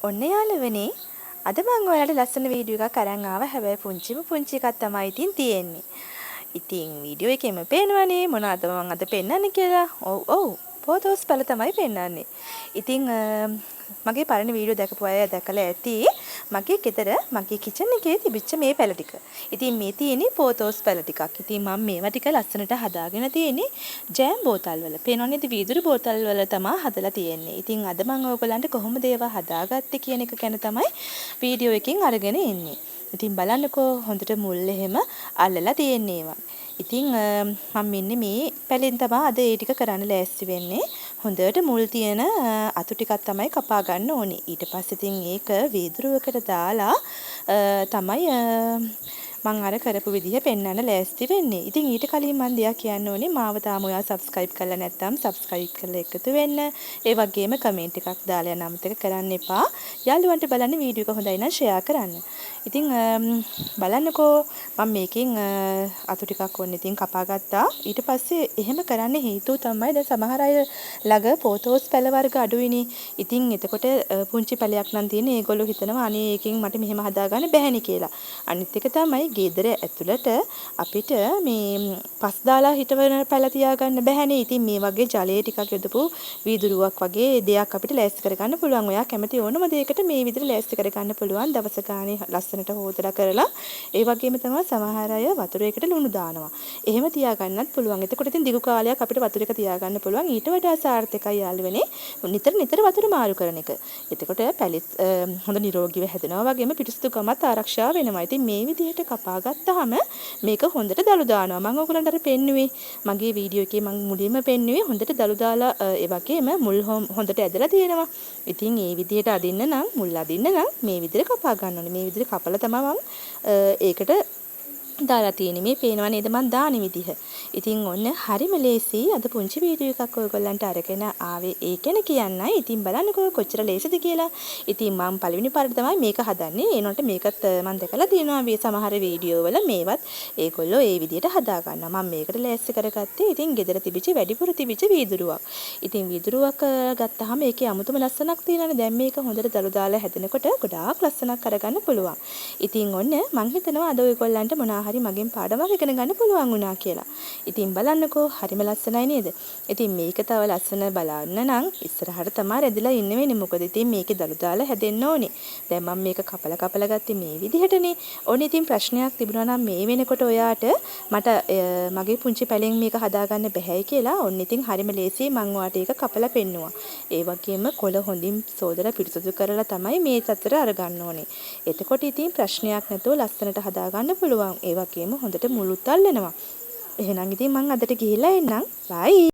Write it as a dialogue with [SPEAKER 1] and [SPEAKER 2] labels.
[SPEAKER 1] ඔන්න යාළුවනේ අද මම ඔයාලට ලස්සන වීඩියෝ එකක් අරන් ආවා. හැබැයි පුංචි එකක් තමයි ඉතින් තියෙන්නේ. ඉතින් වීඩියෝ එකේම පේනවනේ මොනවද මම අද පෙන්නන්නේ කියලා. ඔව් ෆොටෝස් පළ තමයි පෙන්නන්නේ. ඉතින් මගේ පරණ වීඩියෝ දැකපු අය දැකලා ඇති මගේ ගෙදර මගේ කිචන් එකේ තිබිච්ච මේ පැල ටික. ඉතින් මේ තියෙන්නේ ෆොටෝස් පැල ටිකක්. ඉතින් මම මේවා ටික ලස්සනට හදාගෙන තියෙන්නේ ජෑම් බෝතල් වල. පේනවනේ ඉතින් වීදුරු බෝතල් වල තමයි හදලා තියෙන්නේ. ඉතින් අද මම ඔයගොල්ලන්ට කොහොමද ඒවා හදාගත්තේ කියන එක ගැන තමයි වීඩියෝ එකකින් අරගෙන එන්නේ. ඉතින් බලන්නකෝ හොඳට මුල් එහෙම අල්ලලා තියෙන්නේ ඒවා. ඉතින් මම මෙන්න මේ පැලෙන් තමයි අද ඒ ටික කරන්න ලෑස්ති වෙන්නේ. හොඳට මුල් තියෙන අතු ටිකක් තමයි කපා ගන්න ඕනේ. ඊට පස්සේ ඉතින් ඒක වීදුරුවකට දාලා තමයි මම අර කරපු විදිහ පෙන්වන්න ලෑස්ති වෙන්නේ. ඉතින් ඊට කලින් මම දෙයක් කියන්න ඕනේ. මාව තාම ඔයා subscribe කරලා නැත්නම් subscribe කරලා එකතු වෙන්න. ඒ වගේම comment එකක් දාලා යන්න අමතක කරන්න එපා. යාළුවන්ට බලන්න වීඩියෝ එක හොඳයි නම් share කරන්න. ඉතින් බලන්නකෝ මම මේකෙන් අතු ටිකක් ඔන්න ඉතින් කපා ගත්තා. ඊට පස්සේ එහෙම කරන්න හේතුව තමයි දැන් සමහර අය ළඟ ෆොටෝස් පැල වර්ග අඩුයිනේ. ඉතින් එතකොට පුංචි පැලයක් නම් තියෙන ඒගොල්ලෝ හිතනවා අනේ ඒකෙන් මට මෙහෙම හදාගන්න බැහැනේ කියලා. අනිත් එක තමයි ගෙදර ඇතුළට අපිට මේ පස් දාලා හිටවන පැල තියාගන්න බැහැනේ. ඉතින් මේ වගේ ජලයේ ටිකක් යොදපු වීදුරුවක් වගේ දෙයක් අපිට ලෑස්ති කරගන්න පුළුවන්. ඔයා කැමති ඕනම දෙයකට මේ විදිහට ලෑස්ති කරගන්න පුළුවන්. දවස ගානේ ලස්සනට හොදලා කරලා. ඒ වගේම තමයි සමහර අය වතුරයකට ලුණු දානවා. එහෙම තියාගන්නත් පුළුවන්. එතකොට ඉතින් දිගු කාලයක් අපිට වතුරයක තියාගන්න පුළුවන්. ඊට වඩා සාර්ථකයි යාළුවනේ නිතර වතුර මාරු කරන එක. එතකොට පැලෙත් හොඳ නිරෝගීව හැදෙනවා වගේම පිරිසිදුකමත් ආරක්ෂා වෙනවා. ඉතින් මේ විදිහට කපා ගත්තාම මේක හොඳට දළු දානවා. මම ඔයගලන්ට අර පෙන්නුවේ මගේ වීඩියෝ එකේ මම මුලින්ම පෙන්නුවේ හොඳට දළු දාලා ඒ වගේම මුල් හොඳට ඇදලා තියෙනවා. ඉතින් මේ විදිහට අදින්න නම් මුල් අදින්න නම් මේ විදිහට කපා ගන්න ඕනේ. මේ විදිහට කපලා තමයි මම ඒකට දාලා තියෙන්නේ. මේ පේනවා නේද මම දාන විදිහ. ඉතින් ඔන්න හරිම ලේසි. අද පුංචි වීඩියෝ එකක් ඔයගොල්ලන්ට අරගෙන ආවේ ඒ ගැන කියන්නයි. ඉතින් බලන්නකෝ කොච්චර ලේසිද කියලා. ඉතින් මම පළවෙනි පාරට තමයි මේක හදන්නේ. ඒනොට මේකත් මම දැකලා තියෙනවා මේ සමහර වීඩියෝ වල මේවත් ඒගොල්ලෝ ඒ විදිහට හදා ගන්නවා. මම මේකට ලෑස්ති කරගත්තේ ඉතින් ගෙදර තිබිච්ච වැඩිපුර තිබිච්ච වීදුරුවක්. ඉතින් වීදුරුවක් ගත්තාම ඒකේ අමුතුම ලස්සනක් තියෙනවානේ. දැන් මේක හොඳට දළු දාලා හැදෙනකොට ගොඩාක් ලස්සනක් කරගන්න පුළුවන්. ඉතින් ඔන්න මම හිතනවා අද ඔයගොල්ලන්ට මොනවා හරි මගෙන් පාඩමක් ඉගෙන ගන්න පුළුවන් වුණා කියලා. ඉතින් බලන්නකෝ හරිම ලස්සනයි නේද? ඉතින් මේක තව ලස්සන බලන්න නම් ඉස්සරහට තමයි රැඳිලා ඉන්න වෙන්නේ. මොකද ඉතින් මේකේ දළු දාලා හැදෙන්න ඕනේ. දැන් මම මේක කපලා ගත්තේ මේ විදිහටනේ. ඕනේ ඉතින් ප්‍රශ්නයක් තිබුණා නම් මේ වෙනකොට ඔයාට මට මගේ පුංචි පැලෙන් මේක හදාගන්න බැහැයි කියලා ඕන්න ඉතින් හරිම ලේසියි මම ඔයාට ඒක කපලා පෙන්නුවා. ඒ වගේම කොළ හොඳින් සෝදලා පිරිසිදු කරලා තමයි මේ තතර අරගන්න ඕනේ. එතකොට ඉතින් ප්‍රශ්නයක් නැතුව ලස්සනට හදාගන්න පුළුවන්. ඒ වගේම හොඳට මුළුත් අල්ලනවා. එහෙනම් ඉතින් මම අදට ගිහිල්ලා එන්නම්. බයි.